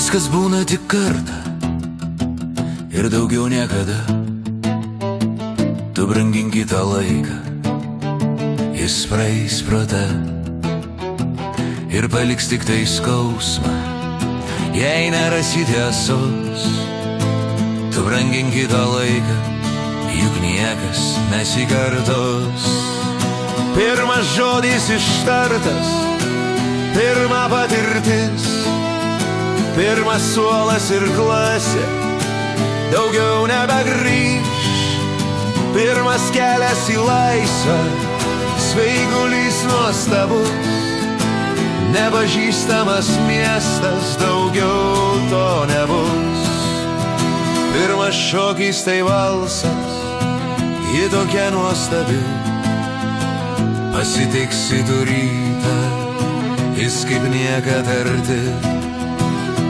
Viskas būna tik kartą ir daugiau niekada. Tu brangink kitą laiką, jis praeis pro tave ir paliks tik tai skausmą, jei nerasi tiesos. Tu brangink kitą laiką, juk niekas nesikartos. Pirmas žodis ištartas, pirma patirtis, pirmas suolas ir klasė, daugiau nebegrįš. Pirmas kelias į laisvę, sveigulys nuostabus, nepažįstamas miestas, daugiau to nebus. Pirmas šokis tai valsas, ji tokia nuostabi, pasitiksi tu rytą, jis kaip niekad arti.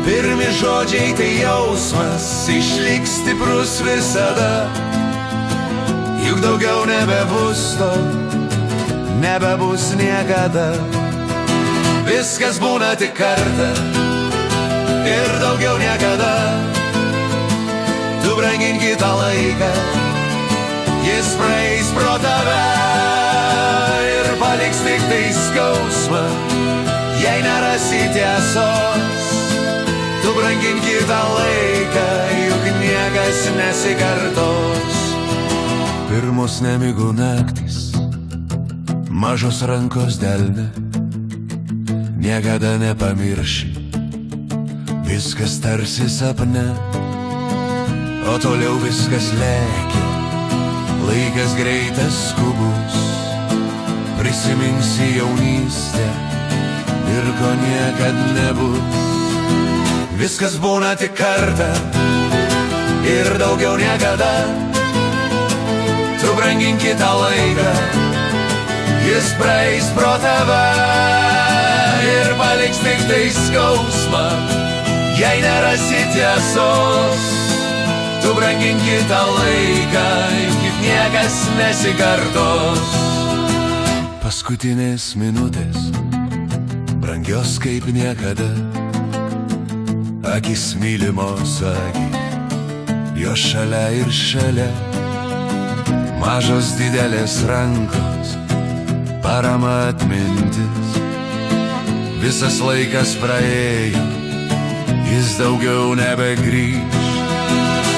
Pirmi žodžiai tai jausmas, išliks stiprus visada, juk daugiau nebebus to, nebebus niekada. Viskas būna tik kartą ir daugiau niekada. Tu brangink kitą laiką, jis praeis pro tave ir paliks tik tai skausmą, jei nerasi tiesos. Tu brangink kitą laiką, juk niekas nesikartos. Pirmos nemigų naktis, mažos rankos delne, niekada nepamirši, viskas tarsi sapne, o toliau viskas lekia, laikas greitas skubus, prisiminsi jaunystę ir ko niekad nebus. Viskas būna tik kartą ir daugiau niekada. Tu brangink kitą laiką, jis praeis pro tave ir paliks tik tai skausmą, jei nerasi tiesos. Tu brangink kitą laiką, kaip niekas nesikartos. Paskutinės minutės, brangios kaip niekada, akis mylimos akis, jo šalia ir šalia. Mažos didelės rankos, parama atmintis, visas laikas praėjo, jis daugiau nebegrįš.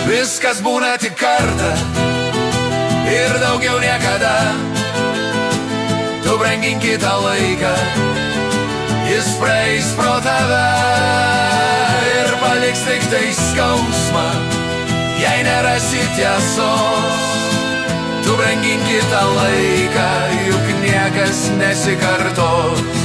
Viskas būna tik kartą ir daugiau niekada. Tu brangink kitą laiką, jis praeis pro tave ir paliks tik tai skausmą, jei nerasi tiesos. Tu brangink kitą laiką, juk niekas nesikartos.